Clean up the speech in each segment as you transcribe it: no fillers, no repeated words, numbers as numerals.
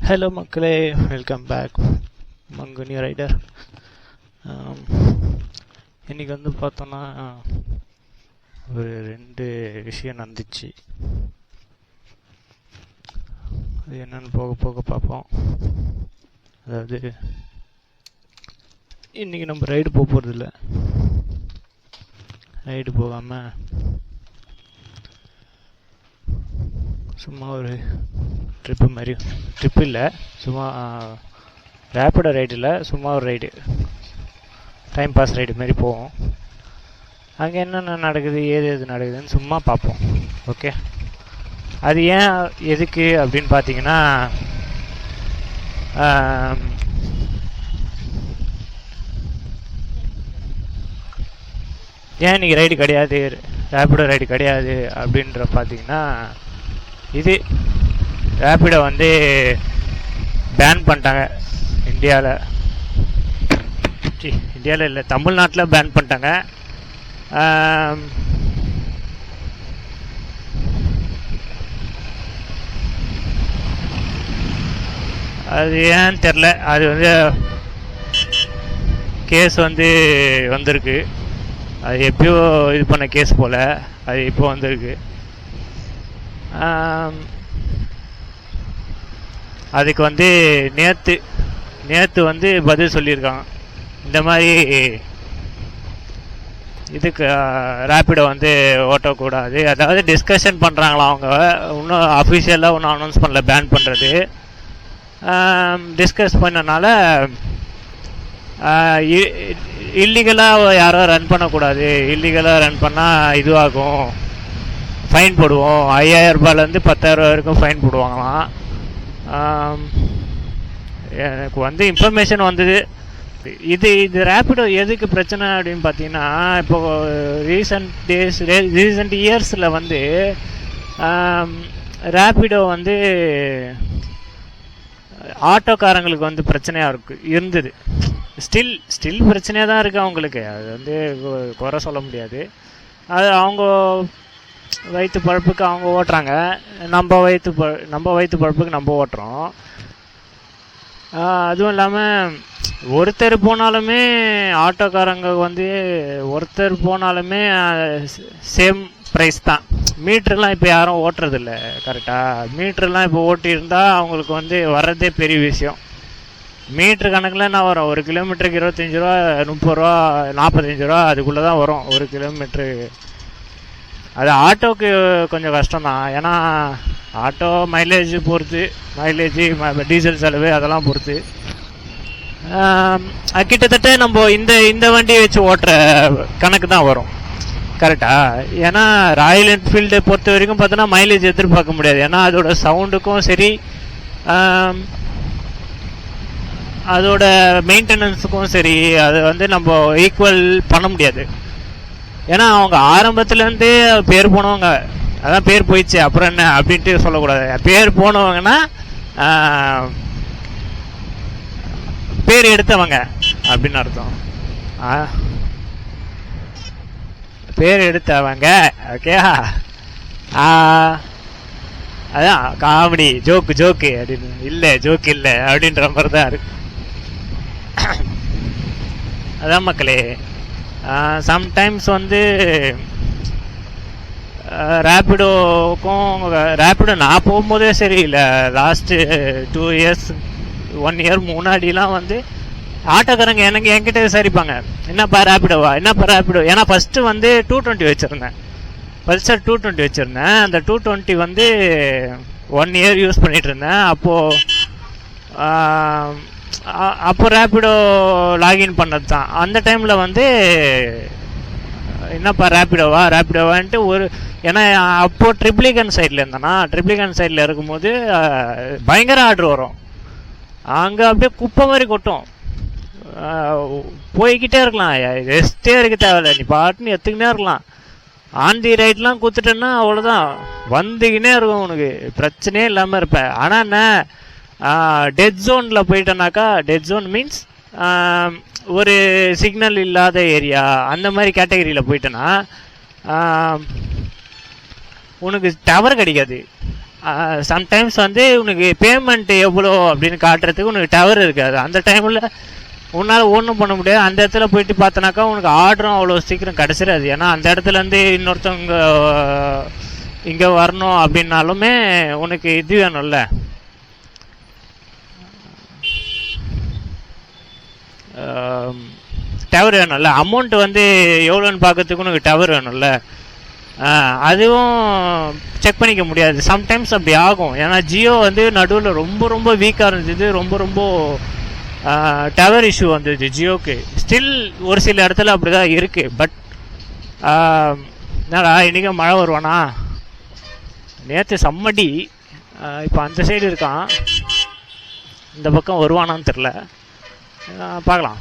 Hello மக்களே, welcome back மங்குனி rider. இன்றைக்கி வந்து பார்த்தோன்னா ஒரு 2 விஷயம் நடந்துச்சு. அது என்னென்னு போக போக பார்ப்போம். அதாவது இன்றைக்கி நம்ம ரைடு போக போகிறதில்ல. ரைடு போகாமல் சும்மா ஒரு ட்ரிப்பு இல்லை, சும்மா ரேப்பிடோ ரைடு இல்லை, சும்மா ஒரு ரைடு, டைம் பாஸ் ரைடு மாரி போவோம். அங்கே என்னென்ன நடக்குது, எது நடக்குதுன்னு சும்மா பார்ப்போம். ஓகே, அது ஏன் எதுக்கு அப்படின்னு பார்த்தீங்கன்னா, ஏன் இன்றைக்கி ரைடு கிடையாது, ரேப்பிடோ ரைடு கிடையாது அப்படின்ற பார்த்தீங்கன்னா, இது ரேப்பிடோ வந்து பேன் பண்ணிட்டாங்க இந்தியாவில் இல்லை, தமிழ்நாட்டில் பேன் பண்ணிட்டாங்க. அது ஏன்னு தெரில. அது வந்து கேஸ் வந்து வந்திருக்கு. அது எப்பயோ இது பண்ண கேஸ் போல், அது இப்போ வந்திருக்கு. அதுக்கு வந்து நேற்று வந்து பதில் சொல்லியிருக்காங்க. இந்த மாதிரி இதுக்கு ரேப்பிடோ வந்து ஓட்டக்கூடாது, அதாவது டிஸ்கஷன் பண்ணுறாங்களாம். அவங்க இன்னும் அஃபிஷியலாக ஒன்றும் அனௌன்ஸ் பண்ணல பேன் பண்ணுறது. டிஸ்கஸ் பண்ணனால இல்லீகலாக யாரோ ரன் பண்ணக்கூடாது, இல்லீகலாக ரன் பண்ணால் இதுவாகும், ஃபைன் போடுவோம், 5000 ரூபாயிலேருந்து 10,000 வரைக்கும் ஃபைன் போடுவாங்களாம். எனக்கு வந்து இன்ஃபர்மேஷன் வந்தது. இது ரேப்பிடோ எதுக்கு பிரச்சனை அப்படின்னு பார்த்தீங்கன்னா, இப்போ ரீசன்ட் இயர்ஸில் வந்து ரேப்பிடோ வந்து ஆட்டோக்காரங்களுக்கு வந்து பிரச்சனையாக இருந்தது. ஸ்டில் பிரச்சனையாக தான் இருக்குது அவங்களுக்கு. அது வந்து குறை சொல்ல முடியாது. அது அவங்க வயிற்று பழப்புக்கு அவங்க ஓட்டுறாங்க, நம்ம வயிற்று பழப்புக்கு நம்ம ஓட்டுறோம். அதுவும் இல்லாமல் ஒருத்தர் போனாலுமே ஆட்டோக்காரங்க வந்து ஒருத்தர் போனாலுமே சேம் ப்ரைஸ் தான். மீட்டர்லாம் இப்போ யாரும் ஓட்டுறதில்ல. கரெக்டாக மீட்டர்லாம் இப்போ ஓட்டியிருந்தால் அவங்களுக்கு வந்து வர்றதே பெரிய விஷயம். மீட்ரு கணக்கில் என்ன வரும், 1 கிலோமீட்டருக்கு 25 ரூபா, 30 ரூபா, 45 ரூபா, அதுக்குள்ளே தான் வரும் 1 கிலோமீட்ரு. அது ஆட்டோவுக்கு கொஞ்சம் கஷ்டம்தான். ஏன்னா ஆட்டோ மைலேஜ் பொறுத்து, டீசல் செலவு அதெல்லாம் பொறுத்து கிட்டத்தட்ட நம்ம இந்த வண்டியை வச்சு ஓட்டுற கணக்கு தான் வரும். கரெக்டா? ஏன்னா ராயல் என்ஃபீல்டு பொறுத்த வரைக்கும் பார்த்தோன்னா மைலேஜ் எதிர்பார்க்க முடியாது. ஏன்னா அதோட சவுண்டுக்கும் சரி, அதோட மெயின்டெனன்ஸுக்கும் சரி, அது வந்து நம்ம ஈக்குவல் பண்ண முடியாது. ஏன்னா அவங்க ஆரம்பத்துலேருந்தே பேர் போனவங்க, அதான் பேர் போயிடுச்சு அப்புறம் என்ன அப்படின்ட்டு சொல்லக்கூடாது. பேர் போனவங்கன்னா பேர் எடுத்தவங்க அப்படின்னு அர்த்தம். பேர் எடுத்தவங்க. ஓகே, அதான் காமெடி ஜோக்கு அப்படின்னு இல்லை, ஜோக்கு இல்லை அப்படின்ற மாதிரி தான் இருக்கு. அதான் மக்களே, சம்டைம்ஸ் வந்து ரேப்பிடோ நான் போகும்போதே சரி இல்லை, லாஸ்ட்டு 2 இயர்ஸ் 1 இயர் முன்னாடிலாம் வந்து ஆட்டோக்காரங்க என்கிட்ட விசாரிப்பாங்க, என்னப்பா ரேப்பிடோவா, ஏன்னா ஃபஸ்ட்டு வந்து 220 வச்சுருந்தேன். பல்சர் 220 வச்சுருந்தேன். அந்த 220 வந்து 1 இயர் யூஸ் பண்ணிகிட்டு இருந்தேன். அப்போ ரேப்பிடோ லாகின் பண்ணது தான். அந்த டைமில் வந்து என்னப்பா ரேப்பிடோவான்ட்டு ஏன்னா அப்போது ட்ரிப்ளிகன் சைடில் இருந்தேன்னா, ட்ரிப்ளிகன் சைடில் இருக்கும்போது பயங்கர ஆர்டர் வரும். அங்கே அப்படியே குப்பை மாதிரி கொட்டும். போய்கிட்டே இருக்கலாம், ரெஸ்ட்டே இருக்க தேவையில்ல, நீ பாட்டுன்னு எத்துக்கினே இருக்கலாம். ஆன் தி ரைட்லாம் கொடுத்துட்டேன்னா அவ்வளோதான், வந்துக்கினே இருக்கும், உனக்கு பிரச்சனையே இல்லாமல் இருப்பேன். ஆனால் என்ன, டெட் ஜோனில் போயிட்டேனாக்கா, டெட் ஜோன் மீன்ஸ் ஒரு சிக்னல் இல்லாத ஏரியா, அந்த மாதிரி கேட்டகரியில் போயிட்டேன்னா உனக்கு டவர் கிடைக்காது. சம்டைம்ஸ் வந்து உனக்கு பேமெண்ட் எவ்வளோ அப்படின்னு காட்டுறதுக்கு உனக்கு டவர் இருக்காது. அந்த டைமில் உன்னால் ஒன்றும் பண்ண முடியாது. அந்த இடத்துல போயிட்டு பார்த்தனாக்கா உனக்கு ஆர்டரும் அவ்வளோ சீக்கிரம் கிடச்சிடாது. ஏன்னா அந்த இடத்துலேருந்து இன்னொருத்தவங்க இங்கே வரணும் அப்படின்னாலுமே உனக்கு இது வேணும்ல, டவர் வேணும்ல. அமௌண்ட் வந்து எவ்வளோன்னு பார்க்கறதுக்கு உனக்கு டவர் வேணும்ல. அதுவும் செக் பண்ணிக்க முடியாது. சம்டைம்ஸ் அப்படி ஆகும். ஏன்னா ஜியோ வந்து நடுவில் ரொம்ப ரொம்ப வீக்காக இருந்தது. ரொம்ப ரொம்ப டவர் இஷ்யூ வந்தது ஜியோக்கு. ஸ்டில் ஒரு சில இடத்துல அப்படி தான் இருக்குது. பட் என்னடா இன்றைக்கும் மழை வருவானா? நேற்று சம்மடி. இப்போ அந்த சைடு இருக்கான், இந்த பக்கம் வருவானான்னு தெரில. பார்க்கலாம்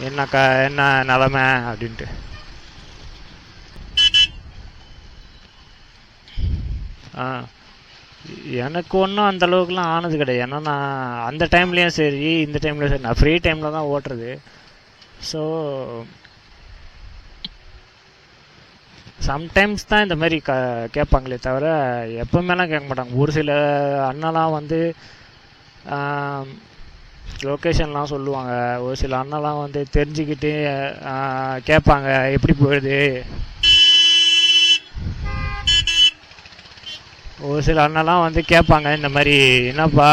என்ன நிலமை அப்படின்ட்டு. எனக்கு ஒன்றும் அந்தளவுக்குலாம் ஆனது கிடையாது. ஏன்னா நான் அந்த டைம்லேயும் சரி இந்த டைம்லேயும் சரி நான் ஃப்ரீ டைமில் தான் ஓட்டுறது. ஸோ சம்டைம்ஸ் தான் இந்த மாதிரி கேட்பாங்களே தவிர எப்போவுமேலாம் கேட்க மாட்டாங்க. ஒரு சில அண்ணெல்லாம் வந்து லொக்கேஷன்லாம் சொல்லுவாங்க. ஒரு சில அண்ணெல்லாம் வந்து தெரிஞ்சுக்கிட்டு கேட்பாங்க எப்படி போயிடுது. ஒரு சில அண்ணெல்லாம் வந்து கேட்பாங்க இந்த மாதிரி, என்னப்பா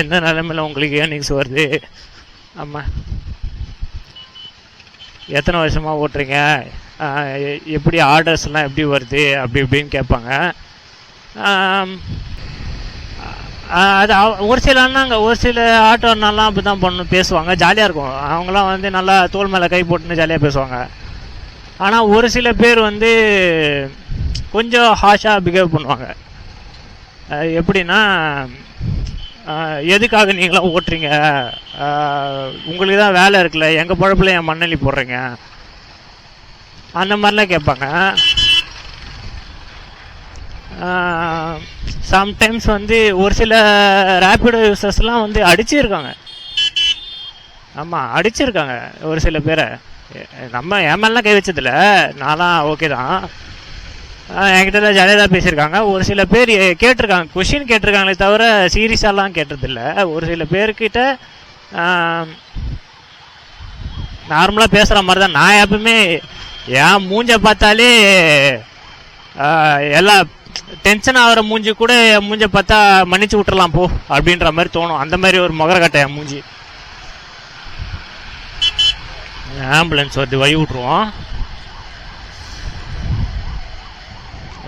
எந்த நிலைமையில் உங்களுக்கு ஏர்னிங்ஸ் வருது, ஆமாம் எத்தனை வருஷமாக ஓட்டுறீங்க, எப்படி ஆர்டர்ஸ்லாம் எப்படி வருது அப்படி இப்படின்னு கேட்பாங்க. அது ஒரு சில அண்ணாங்க ஒரு சில ஆட்டோ அண்ணாலாம் அப்படி தான் பேசுவாங்க. ஜாலியாக இருக்கும். அவங்களாம் வந்து நல்லா தோல் மேலே கை போட்டுன்னு ஜாலியாக பேசுவாங்க. ஆனால் ஒரு சில பேர் வந்து கொஞ்சம் ஹாஷாக பிஹேவ் பண்ணுவாங்க. எப்படின்னா, எதுக்காக நீங்களாம் ஓட்டுறீங்க, உங்களுக்கு தான் வேலை இருக்குல்ல, எங்கள் பழப்பில் என் மண்ணெல்லி போடுறீங்க, அந்த மாதிரிலாம் கேட்பாங்க. சம்டைம்ஸ் வந்து ஒரு சில ரேப்பிடோ யூசர்ஸ்லாம் வந்து அடிச்சிருக்காங்க. ஆமாம் அடிச்சிருக்காங்க ஒரு சில பேரை. நம்ம ஏமாலாம் கை வச்சதில்ல, நான்லாம் ஓகே தான். என்கிட்ட தான் ஜாலியாக தான் பேசியிருக்காங்க. ஒரு சில பேர் கேட்டிருக்காங்க, கொஷின் கேட்டிருக்காங்களே தவிர சீரியஸாலாம் கேட்டதில்ல. ஒரு சில பேர்கிட்ட நார்மலாக பேசுகிற மாதிரி தான். நான் எப்பவுமே என் மூஞ்ச பார்த்தாலே எல்லா டென்ஷன் ஆகிற மூஞ்சி கூட என் மூஞ்ச பார்த்தா மன்னிச்சு விட்டுறலாம் போ அப்படின்ற மாதிரி தோணும். அந்த மாதிரி ஒரு முகர கட்டை என் மூஞ்சி. ஆம்புலன்ஸ் வந்து வழி விட்ருவோம்.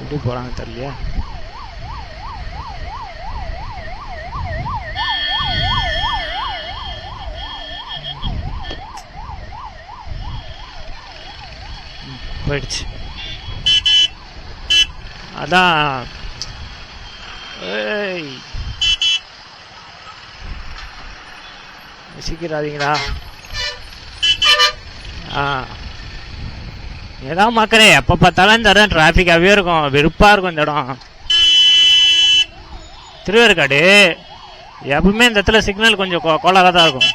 எப்படி போகிறாங்க தெரியலையா. போயிடுச்சு. அதான் சீக்கிராதீங்களா. ஏதாவது மக்களே எப்போ பார்த்தாலும் இந்த இடம் டிராஃபிக்காகவே இருக்கும், வெறுப்பாக இருக்கும் இந்த இடம். திருவேற்காடு எப்பவுமே இந்த இடத்துல சிக்னல் கொஞ்சம் கோளாக தான் இருக்கும்.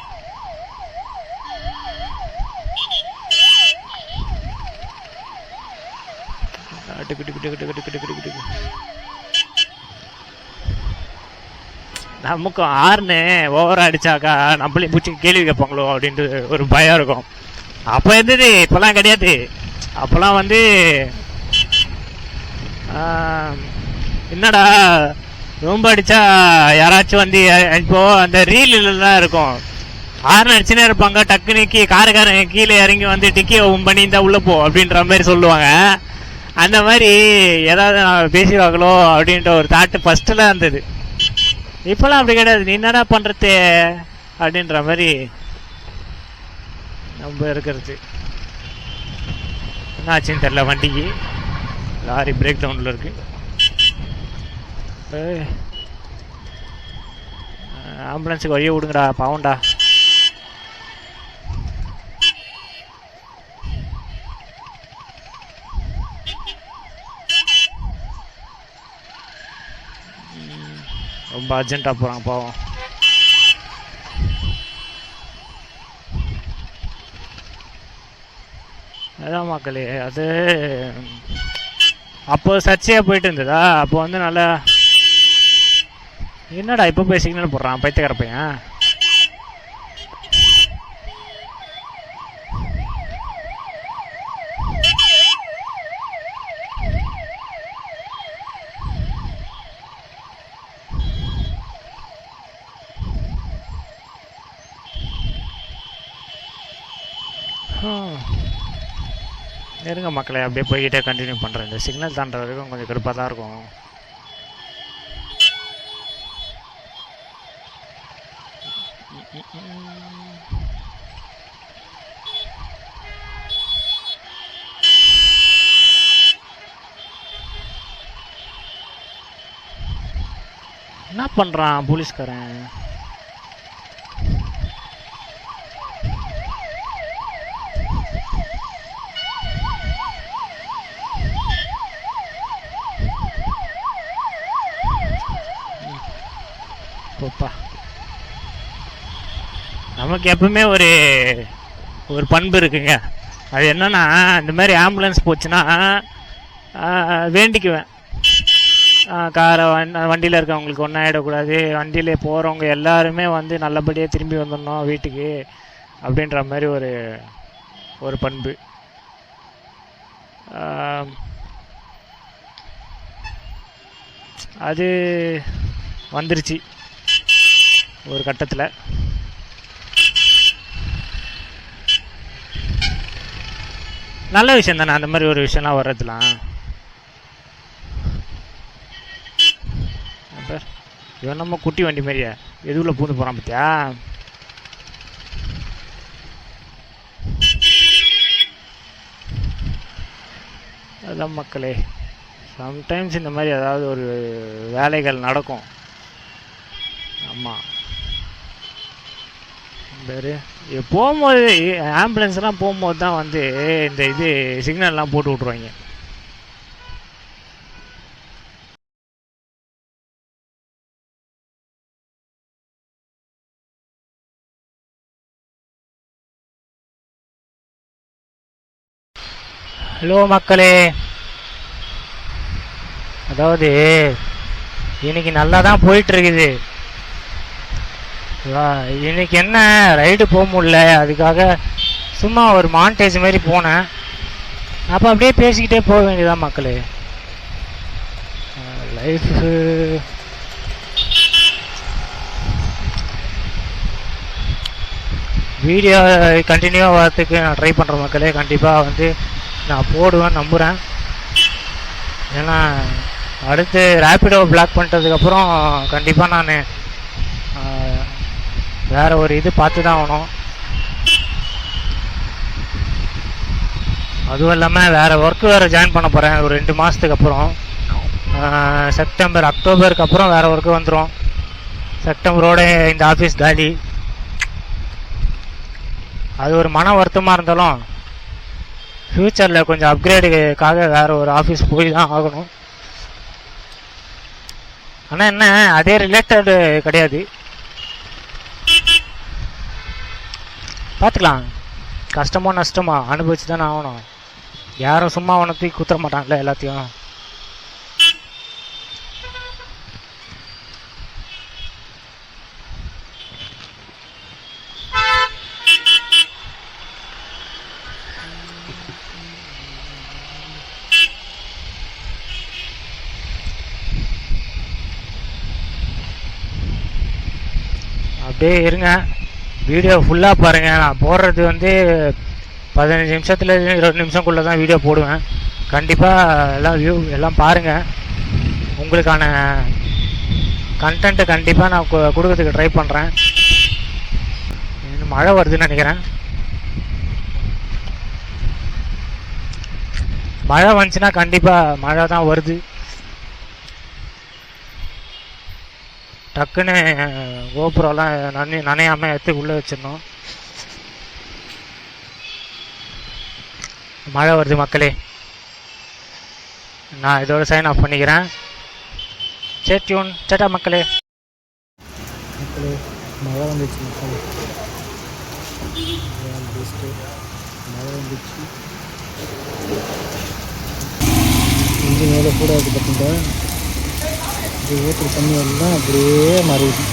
நமக்கும் ஆறுன்னு ஓவரா அடிச்சாக்கா நம்மளே பூச்சி கேள்வி கேட்பாங்களோ அப்படின்ட்டு ஒரு பயம் இருக்கும். அப்போ இருந்தது, இப்போலாம் கிடையாது. அப்போலாம் வந்து என்னடா ரொம்ப அடித்தா யாராச்சும் வந்து இப்போ அந்த ரீல்லாம் இருக்கும், ஆறுன்னு அடிச்சுனே இருப்பாங்க. டக்குன்னு காரக்காரன் கீழே இறங்கி வந்து டிக்கியை ஓப்பன் பண்ணி இந்த உள்ளே போ அப்படின்ற மாதிரி சொல்லுவாங்க. அந்த மாதிரி ஏதாவது நான் பேசிடுவாங்களோ அப்படின்ற ஒரு தாட்டு ஃபஸ்ட்டில் இருந்தது. இப்போலாம் அப்படி கிடையாது. நீ என்னடா பண்ணுறது அப்படின்ற மாதிரி நம்ம இருக்கிறது. என்ன ஆச்சுன்னு தெரில, வண்டிக்கு லாரி பிரேக் டவுனில் இருக்கு. ஆம்புலன்ஸுக்கு வழியை விடுங்கடா, பாவண்டா. ரொம்ப அர்ஜென்ட்டாக போகிறாங்க பாவம். அதான் மக்களே, அது அப்போ சர்ச்சையாக போயிட்டு இருந்ததா. அப்போ வந்து நல்லா என்னடா இப்போ போய் சிக்னல் போடுறான் பைத்தியக்கார பையன். இருங்க மக்களே, அப்படியே போய்கிட்டே கண்டினியூ பண்ணுறேன். இந்த சிக்னல் தாண்டுற வரைக்கும் கொஞ்சம் கடுப்பாக தான் இருக்கும். என்ன பண்ணுறான் போலீஸ்காரன்? நமக்கு எப்பவுமே ஒரு பண்பு இருக்குங்க. அது என்னன்னா, இந்த மாதிரி ஆம்புலன்ஸ் போச்சுன்னா வேண்டிக்குவேன். காரை வண்டியில் இருக்கவங்களுக்கு ஒன்றும் ஆகிடக்கூடாது, வண்டியில் போகிறவங்க எல்லாருமே வந்து நல்லபடியாக திரும்பி வந்துடணும் வீட்டுக்கு அப்படின்ற மாதிரி ஒரு பண்பு. அது வந்துருச்சு ஒரு கட்டத்தில். நல்ல விஷயம் தானே அந்த மாதிரி ஒரு விஷயம்லாம் வர்றதுலாம். இவன் நம்ம குட்டி வண்டி மாதிரியா எதுவுல பூந்து போகிறான் பார்த்தியா? அதான் மக்களே, சம்டைம்ஸ் இந்த மாதிரி ஏதாவது ஒரு வேலைகள் நடக்கும். ஆமாம், பேர் போகும்போது ஆம்புலன்ஸ்லாம் போகும்போது தான் வந்து இந்த சிக்னல்லாம் போட்டு விட்ருவாங்க. ஹலோ மக்களே, அதாவது இன்னைக்கு நல்லா தான் போயிட்டுருக்குது. இன்னைக்கு என்ன ரைடு போக முடியல, அதுக்காக சும்மா ஒரு மாண்டேஜ் மாதிரி போனேன். அப்போ அப்படியே பேசிக்கிட்டே போக வேண்டியதான் மக்களே. லைஃப் வீடியோ கண்டினியூவாக வரத்துக்கு நான் ட்ரை பண்ணுறேன் மக்களே. கண்டிப்பாக வந்து நான் போடுவேன் நம்புகிறேன். ஏன்னா அடுத்து ரேப்பிடோ பிளாக் பண்ணிட்டதுக்கப்புறம் கண்டிப்பாக நான் வேறு ஒரு பார்த்து தான் ஆகணும். அதுவும் இல்லாமல் வேறு ஒர்க்கு வேறு ஜாயின் பண்ண போகிறேன் ஒரு 2 மாதத்துக்கு அப்புறம். செப்டம்பர் அக்டோபருக்கு அப்புறம் வேறு ஒர்க்கு வந்துடும். செப்டம்பரோட இந்த ஆஃபீஸ் காலி. அது ஒரு மன வருத்தமாக இருந்தாலும் ஃப்யூச்சரில் கொஞ்சம் அப்கிரேடுக்காக வேறு ஒரு ஆஃபீஸ் போய் தான் ஆகணும். ஆனால் என்ன, அதே ரிலேட்டடு கிடையாது. பார்த்துக்கலாம், கஷ்டமோ நஷ்டமோ அனுபவிச்சு தானே ஆகணும். யாரும் சும்மா அவனை தூக்கி குத்துற மாட்டாங்கல்ல எல்லாத்தையும். அப்படியே இருங்க, வீடியோ ஃபுல்லாக பாருங்கள். நான் போடுறது வந்து 15 நிமிஷத்துல 20 நிமிஷம்குள்ளே தான் வீடியோ போடுவேன். கண்டிப்பாக எல்லாம் பாருங்கள். உங்களுக்கான கண்டென்ட்டு கண்டிப்பாக நான் கொடுக்கறதுக்கு ட்ரை பண்ணுறேன். மழை வருதுன்னு நினைக்கிறேன். மழை வந்துச்சுன்னா கண்டிப்பாக மழை தான் வருது. டக்குன்னு கோபுரம்லாம் நனையாமல் எடுத்து உள்ளே வச்சிடணும். மழை வருது மக்களே. நான் இதோட சைன் ஆஃப் பண்ணிக்கிறேன். Stay tune. டாடா மக்களே. மழை வந்துச்சு மக்களே, மழை வந்துச்சு. இங்கே மேலே கூட இருக்குது பார்த்தீங்களா? இது ஊற்றுற தண்ணி எல்லாம் அப்படியே மறையுது.